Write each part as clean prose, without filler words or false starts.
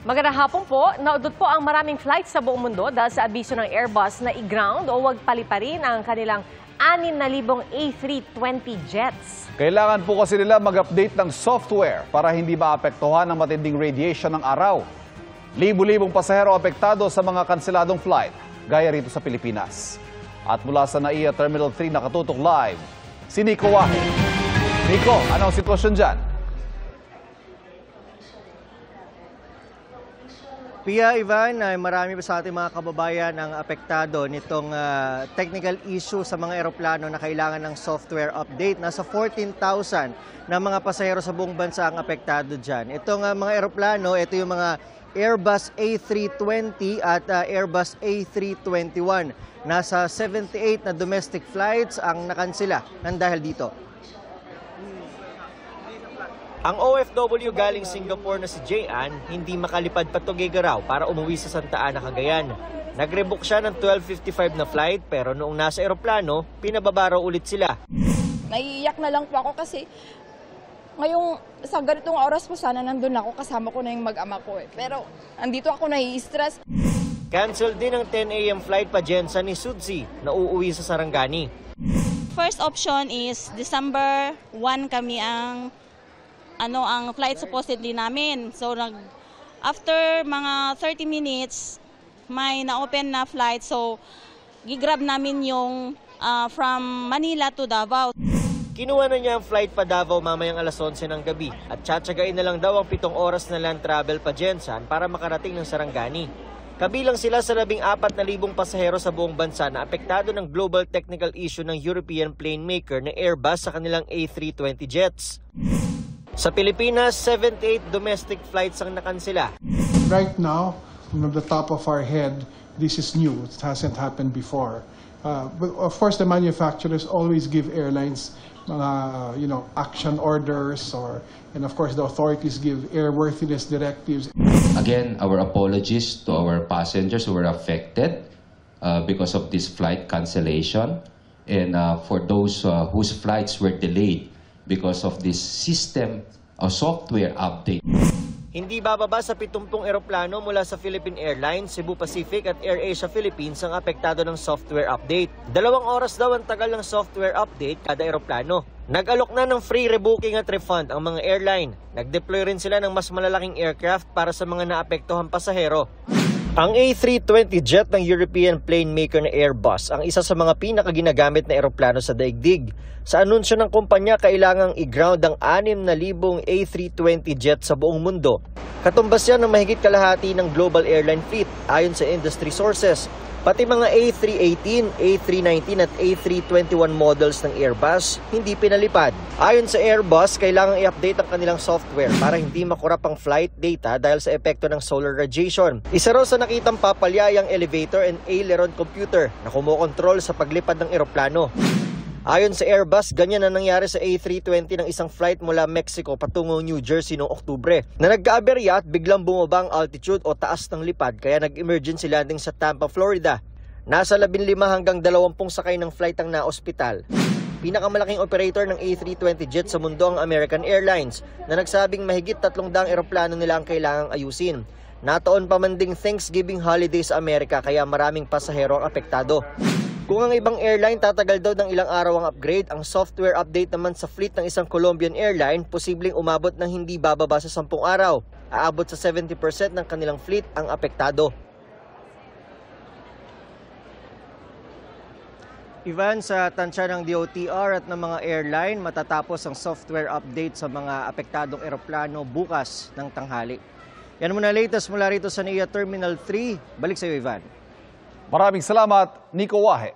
Magandang hapon po. Naudot po ang maraming flights sa buong mundo dahil sa abiso ng Airbus na i-ground o wag paliparin ang kanilang 6,000 A320 jets. Kailangan po kasi nila mag-update ng software para hindi maapektuhan ng matinding radiation ng araw. Libu-libong pasahero apektado sa mga kanseladong flight, gaya rito sa Pilipinas. At mula sa NAIA Terminal 3 nakatutok live, si Nico Wahe. Nico, ano ang sitwasyon dyan? Pia, Ivan, marami pa sa ating mga kababayan ang apektado nitong technical issue sa mga eroplano na kailangan ng software update. Nasa 14,000 na mga pasahero sa buong bansa ang apektado dyan. Itong mga eroplano, ito yung mga Airbus A320 at Airbus A321. Nasa 78 na domestic flights ang nakansela ng dahil dito. Ang OFW galing Singapore na si Jayan hindi makalipad pa Tuguegarao para umuwi sa Santa Ana, Cagayan. Nag-rebook siya ng 12:55 na flight pero noong nasa eroplano, pinababa raw ulit sila. Naiiyak na lang po ako kasi ngayong sa ganitong oras po sana nandun ako, kasama ko na yung mag-ama ko eh. Pero andito ako nai-stress. Cancel din ang 10 a.m. flight pa Jensen ni Sudzi na uuwi sa Sarangani. First option is December 1 kami ang flight supposedly namin. So after mga 30 minutes, may na-open na flight. So gigrab namin yung from Manila to Davao. Kinuha na niya ang flight pa Davao mamayang alas 11 ng gabi at tsatsagain na lang daw ang 7 oras na land travel pa Jensen para makarating ng Sarangani. Kabilang sila sa 14,000 pasahero sa buong bansa na apektado ng global technical issue ng European plane maker na Airbus sa kanilang A320 jets. Sa Pilipinas, 78 domestic flights ang nakansela. Right now, from the top of our head, this is new. It hasn't happened before. But of course, the manufacturers always give airlines action orders, and of course, the authorities give airworthiness directives. Again, our apologies to our passengers who were affected because of this flight cancellation, and for those whose flights were delayed because of this system or software update. Hindi bababa sa 70 eroplano mula sa Philippine Airlines, Cebu Pacific at AirAsia Philippines ang apektado ng software update. 2 oras daw ang tagal ng software update kada eroplano. Nag-alok na ng free rebooking at refund ang mga airline. Nag-deploy rin sila ng mas malalaking aircraft para sa mga naapektuhang pasahero. Ang A320 jet ng European plane maker na Airbus ang isa sa mga pinakaginagamit na eroplano sa daigdig. Sa anunsyo ng kumpanya, kailangang i-ground ang 6,000 A320 jet sa buong mundo. Katumbas yan ng mahigit kalahati ng global airline fleet ayon sa industry sources. Pati mga A318, A319 at A321 models ng Airbus hindi pinalipad. Ayon sa Airbus, kailangang i-update ang kanilang software para hindi makurap ang flight data dahil sa epekto ng solar radiation. Isa raw sa nakitang papalyayang elevator and aileron computer na kumokontrol sa paglipad ng eroplano. Ayon sa Airbus, ganyan na nangyari sa A320 ng isang flight mula Mexico patungong New Jersey noong Oktubre. Na nagkaaberya at biglang bumaba ang altitude o taas ng lipad kaya nag-emergency landing sa Tampa, Florida. Nasa 15 hanggang 20 sakay ng flight ang na-ospital. Pinakamalaking operator ng A320 jet sa mundo ang American Airlines na nagsabing mahigit 300 eroplano nila ang kailangang ayusin. Nataon pa man ding Thanksgiving holiday sa Amerika kaya maraming pasahero ang apektado. Kung ang ibang airline tatagal daw ng ilang araw ang upgrade, ang software update naman sa fleet ng isang Colombian airline posibleng umabot ng hindi bababa sa 10 araw. Aabot sa 70% ng kanilang fleet ang apektado. Ivan, sa tansya ng DOTR at ng mga airline, matatapos ang software update sa mga apektadong eroplano bukas ng tanghali. Yan muna latest mula rito sa NAIA Terminal 3. Balik sa iyo, Ivan. Maraming salamat, Nico Wahe.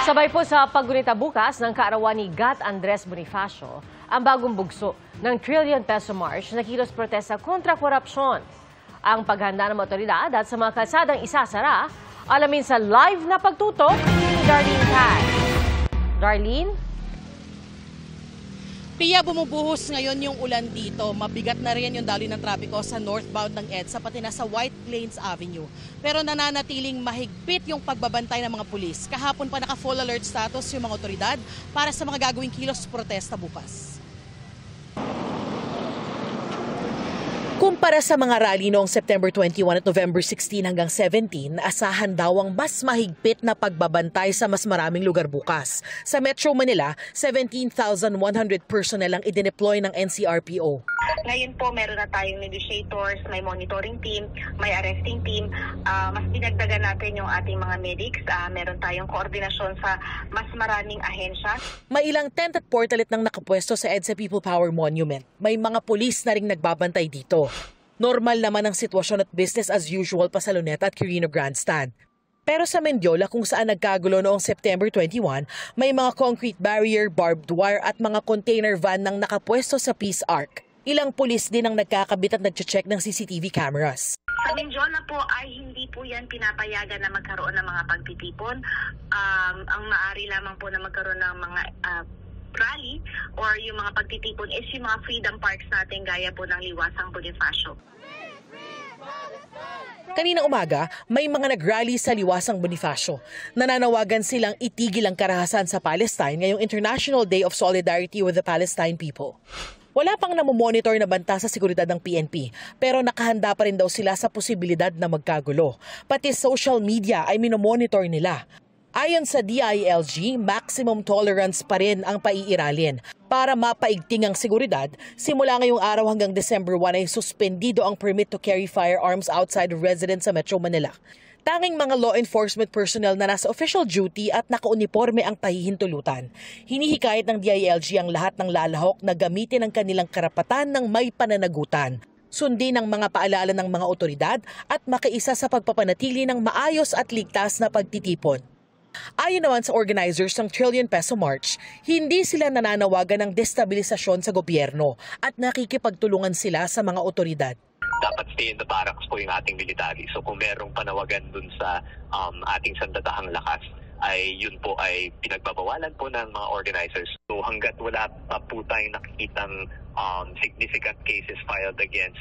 Sabay po sa paggunita bukas ng kaarawan ni Gat Andres Bonifacio, ang bagong bugso ng trillion peso march na kilos protesta kontra korupsyon. Ang paghanda ng otoridad at sa mga kalsadang isasara, alamin sa live na pagtutok ni Darlene Tan. Darlene? Pia, bumubuhos ngayon yung ulan dito. Mabigat na rin yung daloy ng trapiko sa northbound ng EDSA pati na sa White Plains Avenue. Pero nananatiling mahigpit yung pagbabantay ng mga pulis. Kahapon pa naka-full alert status yung mga otoridad para sa mga gagawing kilos protesta bukas. Kumpara sa mga rally noong September 21 at November 16 hanggang 17, asahan daw ang mas mahigpit na pagbabantay sa mas maraming lugar bukas. Sa Metro Manila, 17,100 personnel ang idineploy ng NCRPO. Ngayon po, meron na tayong negotiators, may monitoring team, may arresting team. Mas dinagdagan natin yung ating mga medics. Meron tayong koordinasyon sa mas maraming ahensya. May ilang tent at portalet nang nakapwesto sa EDSA People Power Monument. May mga pulis na ring nagbabantay dito. Normal naman ang sitwasyon at business as usual pa sa Luneta at Quirino Grandstand. Pero sa Mendiola kung saan nagkagulo noong September 21, may mga concrete barrier, barbed wire at mga container van nang nakapwesto sa Peace Arc. Ilang pulis din ang nagkakabit at nagche-check ng CCTV cameras. Sa Mendiola po ay hindi po yan pinapayagan na magkaroon ng mga pagtitipon. Ang maaari lamang po na magkaroon ng mga rally or yung mga pagtitipon is yung mga freedom parks natin gaya po ng Liwasang Bonifacio. Kaninang umaga, may mga nag-rally sa Liwasang Bonifacio. Nananawagan silang itigil ang karahasan sa Palestine ngayong International Day of Solidarity with the Palestine People. Wala pang namomonitor na banta sa seguridad ng PNP, pero nakahanda pa rin daw sila sa posibilidad na magkagulo. Pati social media ay minomonitor nila. Ayon sa DILG, maximum tolerance pa rin ang paiiralin. Para mapaigting ang seguridad, simula ngayong araw hanggang December 1 ay suspendido ang permit to carry firearms outside of residence sa Metro Manila. Tanging mga law enforcement personnel na nasa official duty at nakauniforme ang tahihintulutan. Hinihikayat ng DILG ang lahat ng lalahok na gamitin ang kanilang karapatan ng may pananagutan. Sundin ang mga paalala ng mga otoridad at makiisa sa pagpapanatili ng maayos at ligtas na pagtitipon. Ayon naman sa organizers ng Trillion Peso March, hindi sila nananawagan ng destabilisasyon sa gobyerno at nakikipagtulungan sila sa mga otoridad. Dapat stay in the barracks po yung ating military. So kung merong panawagan dun sa ating sandatahang lakas, ay yun po ay pinagbabawalan po ng mga organizers. So hanggat wala pa po tayong nakikitang significant cases filed against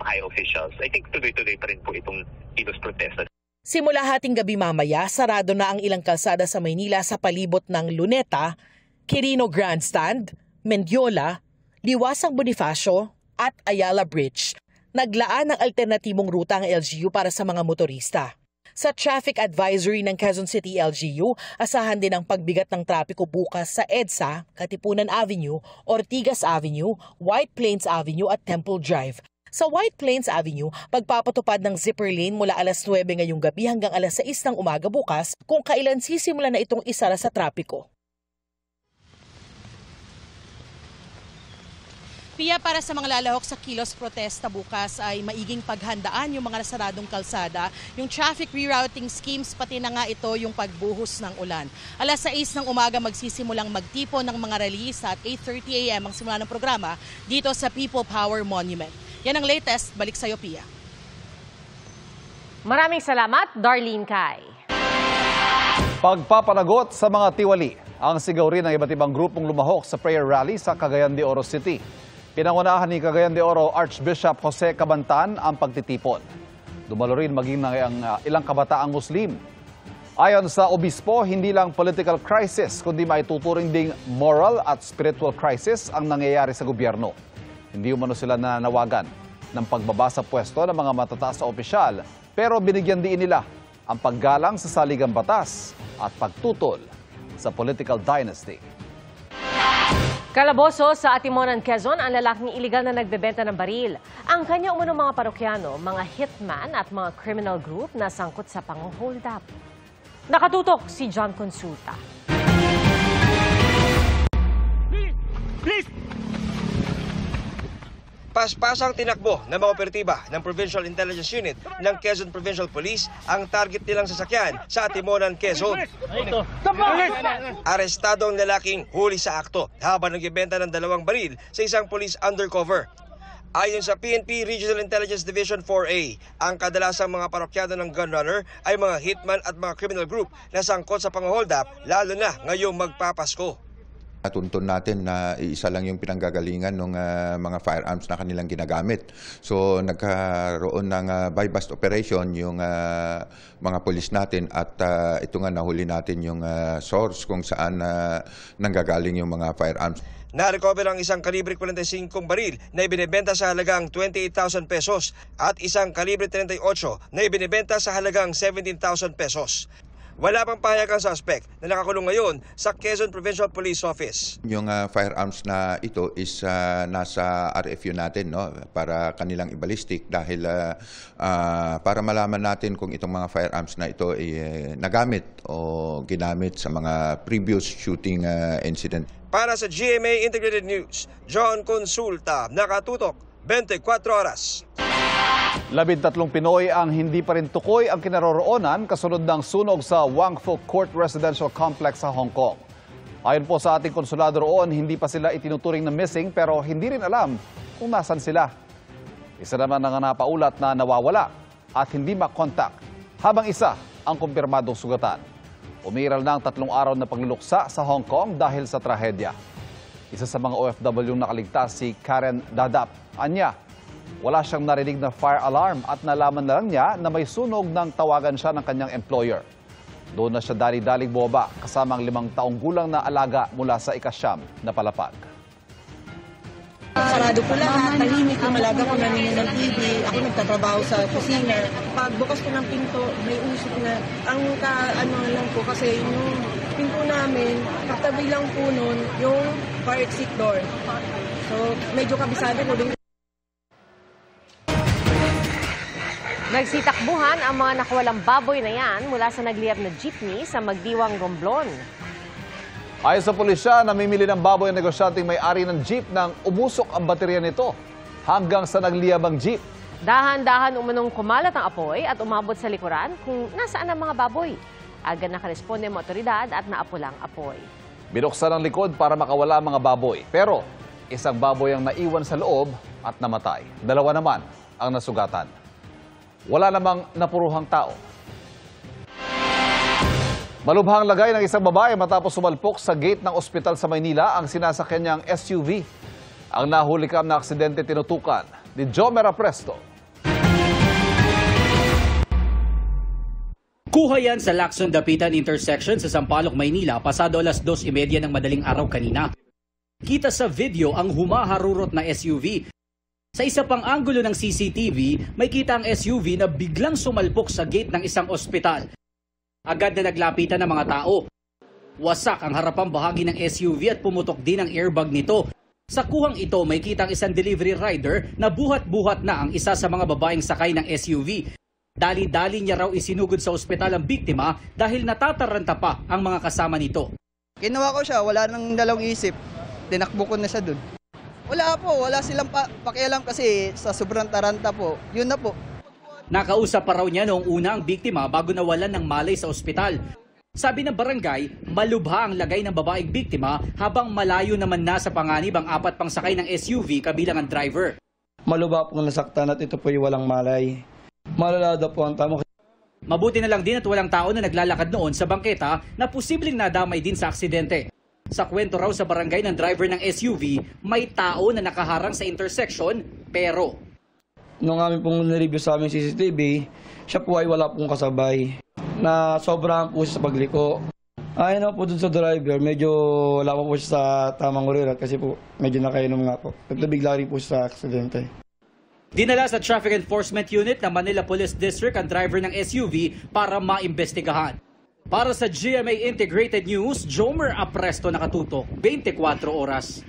high officials, I think tuloy-tuloy pa rin po itong kilos protesta. Simula hating gabi mamaya, sarado na ang ilang kalsada sa Maynila sa palibot ng Luneta, Quirino Grandstand, Mendiola, Liwasang Bonifacio at Ayala Bridge. Naglaan ng alternatibong ruta ang LGU para sa mga motorista. Sa traffic advisory ng Quezon City LGU, asahan din ang pagbigat ng trapiko bukas sa EDSA, Katipunan Avenue, Ortigas Avenue, White Plains Avenue at Temple Drive. Sa White Plains Avenue, pagpapatupad ng zipper lane mula alas 9 ngayong gabi hanggang alas 6 ng umaga bukas kung kailan sisimula na itong isara sa trapiko. Pia, para sa mga lalahok sa kilos protesta bukas ay maiging paghandaan yung mga nasaradong kalsada, yung traffic rerouting schemes, pati na nga ito yung pagbuhos ng ulan. Alas 6 ng umaga magsisimulang magtipon ng mga rallyista at 8:30 AM ang simula ng programa dito sa People Power Monument. Yan ang latest. Balik sa'yo, Pia. Maraming salamat, Darlene Kai. Pagpapanagot sa mga tiwali, ang sigaw rin ng iba't ibang grupong lumahok sa prayer rally sa Cagayan de Oro City. Pinangunahan ni Cagayan de Oro Archbishop Jose Cabantan ang pagtitipon. Dumalo rin maging ng ilang kabataang Muslim. Ayon sa obispo, hindi lang political crisis kundi maituturing ding moral at spiritual crisis ang nangyayari sa gobyerno. Hindi umano sila nananawagan ng pagbaba sa pwesto ng mga matataas na opisyal, pero binigyan din nila ang paggalang sa saligang batas at pagtutol sa political dynasty. Kalaboso sa Atimonan, Quezon, ang lalaking iligal na nagbebenta ng baril. Ang kanya umunong mga parokyano, mga hitman at mga criminal group na sangkot sa pang-hold up. Nakatutok si John Consulta. Please! Paspasang tinakbo ng mga operatiba ng Provincial Intelligence Unit ng Quezon Provincial Police ang target nilang sasakyan sa Atimonan, Quezon. Arestado ang lalaking huli sa akto habang nagbebenta ng 2 baril sa isang police undercover. Ayon sa PNP Regional Intelligence Division 4A, ang kadalasang mga parokyano ng gunrunner ay mga hitman at mga criminal group na sangkot sa pang-hold up, lalo na ngayong magpapasko. Tuntun natin na isa lang yung pinanggagalingan ng mga firearms na kanilang ginagamit. So nagkaroon ng buy-bust operation yung mga pulis natin at ito nga nahuli natin yung source kung saan nanggagaling yung mga firearms. Na-recover ang isang kalibre 45 baril na ibinebenta sa halagang 28,000 pesos at isang kalibre 38 na ibinebenta sa halagang 17,000 pesos. Wala pang pahayag ang suspect na nakakulong ngayon sa Quezon Provincial Police Office. Yung firearms na ito is nasa RFU natin, no, para kanilang i-ballistic dahil para malaman natin kung itong mga firearms na ito ay nagamit o ginamit sa mga previous shooting incident. Para sa GMA Integrated News, John Consulta, nakatutok 24 oras. 13 Pinoy ang hindi pa rin tukoy ang kinaroroonan kasunod ng sunog sa Wang Fu Court Residential Complex sa Hong Kong. Ayon po sa ating konsulado roon, hindi pa sila itinuturing na missing pero hindi rin alam kung nasan sila. Isa naman ang napaulat na nawawala at hindi makontak, habang isa ang kumpirmadong sugatan. Umiral na ang 3 araw na pagluluksa sa Hong Kong dahil sa trahedya. Isa sa mga OFW nakaligtas si Karen Dadap. Anya, wala siyang narinig na fire alarm at nalaman na lang niya na may sunog nang tawagan siya ng kanyang employer. Doon na siya dali-daling bumaba kasama ang 5 taong gulang na alaga mula sa ika-9 na palapag. Sarado ko lahat, tahimik ang alaga ko, nanonood ng TV, ako nagtatrabaho sa kusina. Pagbukas ko ng pinto, may usok na. Ang ano lang po kasi yung pinto namin, katabi lang po nun yung fire exit door. So medyo kabisado ko din. Nagsitakbuhan ang mga nakawalang baboy na yan mula sa nagliyab na jeepney sa Magdiwang, Romblon. Ayon sa pulisya, namimili ng baboy ang negosyanteng may-ari ng jeep nang umusok ang baterya nito hanggang sa nagliyab ang jeep. Dahan-dahan umunong kumalat ang apoy at umabot sa likuran kung nasaan ang mga baboy. Agad nakaresponde ang otoridad at naapulang apoy. Binuksan ang likod para makawala ang mga baboy. Pero isang baboy ang naiwan sa loob at namatay. 2 naman ang nasugatan. Wala namang napuruhang tao. Malubhang lagay ng isang babae matapos sumalpok sa gate ng ospital sa Maynila ang sinasakyan niyang SUV. Ang nahulikam na aksidente tinutukan ni Jomera Presto. Kuha yan sa Lacson-Dapitan intersection sa Sampaloc, Maynila pasado 2:30 ng madaling araw kanina. Kita sa video ang humaharurot na SUV. Sa isa pang anggulo ng CCTV, may kita ang SUV na biglang sumalpok sa gate ng isang ospital. Agad na naglapitan ng mga tao. Wasak ang harapang bahagi ng SUV at pumutok din ang airbag nito. Sa kuhang ito, may kitang isang delivery rider na buhat-buhat na ang isa sa mga babaeng sakay ng SUV. Dali-dali niya raw isinugod sa ospital ang biktima dahil natataranta pa ang mga kasama nito. Kinuha ko siya, wala nang dalawang isip. Tinakbo ko na siya dun. Wala silang pakialam kasi sa sobrang taranta po. Yun na po. Nakausap pa raw niya noong una ang biktima bago nawalan ng malay sa ospital. Sabi ng barangay, malubha ang lagay ng babaeng biktima habang malayo naman na sa panganib ang 4 pang sakay ng SUV kabilang ang driver. Malubha pong nasaktan at ito po yung walang malay. Malalada po ang tamo. Mabuti na lang din at walang tao na naglalakad noon sa bangketa na posibleng nadamay din sa aksidente. Sa kwento raw sa barangay ng driver ng SUV, may tao na nakaharang sa intersection pero nung amin pong nireview sa aming CCTV, siya po ay wala pong kasabay. Na sobrang po siya sa pagliko. Ayun po dun sa driver, medyo wala po siya sa tamang urirat kasi po medyo nakainom nga po. Nagtabigla rin po siya sa aksidente. Dinala sa Traffic Enforcement Unit ng Manila Police District ang driver ng SUV para maimbestigahan. Para sa GMA Integrated News, Jomer Apresto nakatutok 24 oras.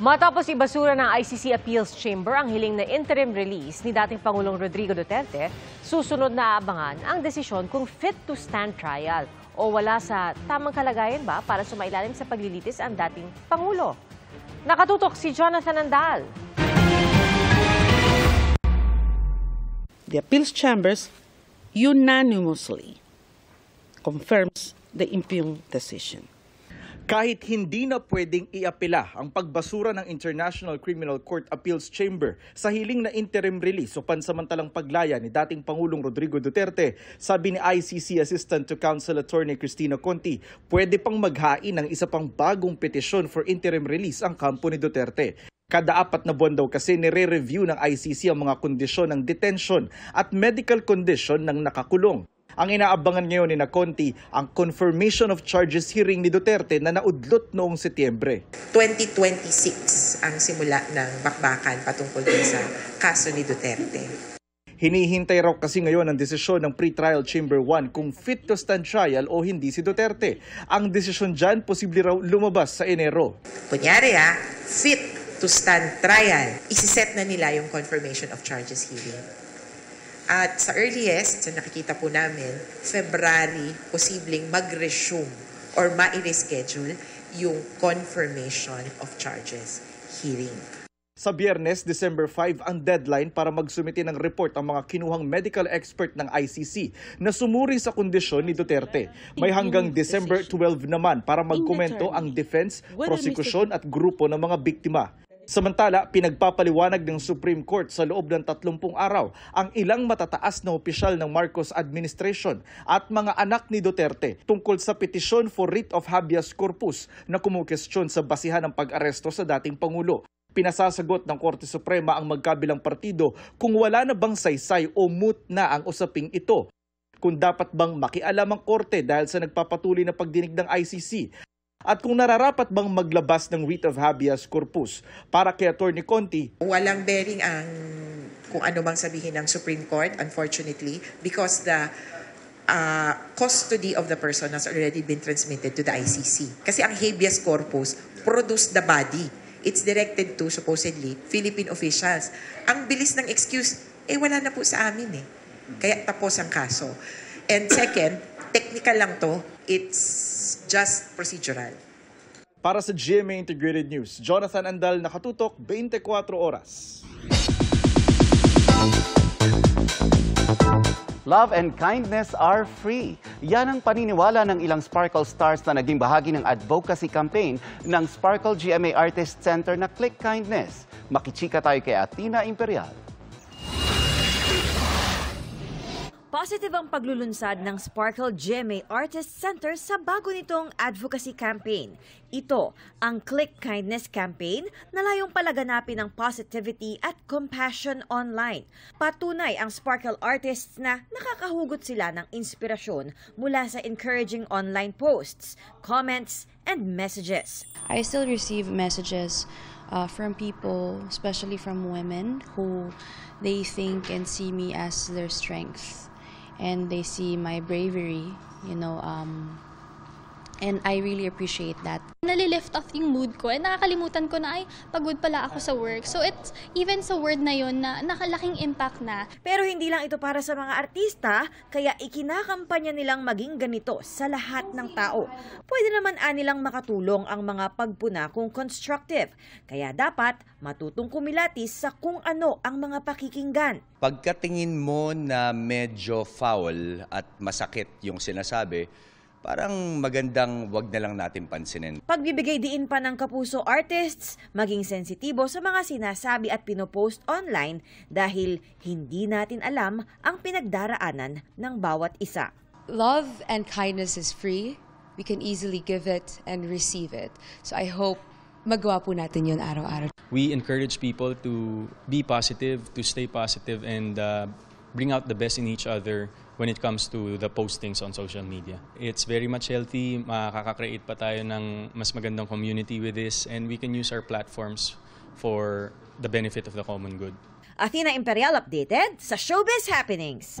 Matapos ibasura ng ICC Appeals Chamber ang hiling na interim release ni dating Pangulong Rodrigo Duterte, susunod na aabangan ang desisyon kung fit to stand trial o wala sa tamang kalagayan ba para sumailalim sa paglilitis ang dating Pangulo. Nakatutok si Jonathan Andal. The appeals chambers unanimously confirms the impugned decision. Kahit hindi na pwedeng iapela ang pagbasura ng International Criminal Court Appeals Chamber sa hiling na interim release o pansamantalang paglaya ni dating Pangulong Rodrigo Duterte, sabi ni ICC Assistant to Counsel Attorney Cristina Conti, pwede pang maghain ng isa pang bagong petisyon for interim release ang kampo ni Duterte. Kada 4 na buwan daw kasi nire-review ng ICC ang mga kondisyon ng detention at medical condition ng nakakulong. Ang inaabangan ngayon ni Conti ang confirmation of charges hearing ni Duterte na naudlot noong Setyembre. 2026 ang simula ng bakbakan patungkol din sa kaso ni Duterte. Hinihintay raw kasi ngayon ang desisyon ng Pre-Trial Chamber 1 kung fit to stand trial o hindi si Duterte. Ang desisyon dyan, posible raw lumabas sa Enero. Kunyari fit to stand trial, isiset na nila yung confirmation of charges hearing. At sa earliest, sa nakikita po namin, February, posibleng mag-resume or ma-reschedule yung confirmation of charges hearing. Sa Biyernes, December 5, ang deadline para magsumite ng report ang mga kinuhang medical expert ng ICC na sumuri sa kondisyon ni Duterte. May hanggang December 12 naman para magkomento ang defense, prosekusyon at grupo ng mga biktima. Samantala, pinagpapaliwanag ng Supreme Court sa loob ng 30 araw ang ilang matataas na opisyal ng Marcos administration at mga anak ni Duterte tungkol sa petisyon for writ of habeas corpus na kumukestyon sa basihan ng pag-aresto sa dating Pangulo. Pinasasagot ng Korte Suprema ang magkabilang partido kung wala na bang saysay o moot na ang usaping ito. Kung dapat bang makialam ang Korte dahil sa nagpapatuloy na pagdinig ng ICC. At kung nararapat bang maglabas ng writ of habeas corpus para kay Atty. Conti. Walang bearing ang kung ano bang sabihin ng Supreme Court, unfortunately, because the custody of the person has already been transmitted to the ICC. Kasi ang habeas corpus produce the body. It's directed to, supposedly, Philippine officials. Ang bilis ng excuse, wala na po sa amin Kaya tapos ang kaso. And second, technical lang to. It's just procedural. Para sa GMA Integrated News, Jonathan Andal, nakatutok 24 oras. Love and kindness are free. Yan ang paniniwala ng ilang Sparkle stars na naging bahagi ng advocacy campaign ng Sparkle GMA Artist Center na Click Kindness. Makichika tayo kay Athena Imperial. Positive ang paglulunsad ng Sparkle GMA Artist Center sa bago nitong advocacy campaign. Ito ang Click Kindness campaign na layong palaganapin ng positivity at compassion online. Patunay ang Sparkle artists na nakakahugot sila ng inspirasyon mula sa encouraging online posts, comments, and messages. I still receive messages from people, especially from women, who they think and see me as their strength. And they see my bravery, and I really appreciate that. Nalilift off yung mood ko, nakakalimutan ko na pagod pala ako sa work. So it's even sa word na yun na nakalaking impact na. Pero hindi lang ito para sa mga artista, kaya ikinakampanya nilang maging ganito sa lahat ng tao. Pwede naman nilang makatulong ang mga pagpuna kung constructive. Kaya dapat matutong kumilatis sa kung ano ang mga pakikinggan. Pagkatingin mo na medyo foul at masakit yung sinasabi, parang magandang wag na lang natin pansinin. Pagbibigay diin pa ng kapuso artists, maging sensitibo sa mga sinasabi at pinopost online dahil hindi natin alam ang pinagdaraanan ng bawat isa. Love and kindness is free. We can easily give it and receive it. So I hope magawa po natin yun araw-araw. We encourage people to be positive, to stay positive, and bring out the best in each other when it comes to the postings on social media. It's very much healthy, makaka-create pa tayo ng mas magandang community with this, and we can use our platforms for the benefit of the common good. Athena Imperial updated sa Showbiz Happenings.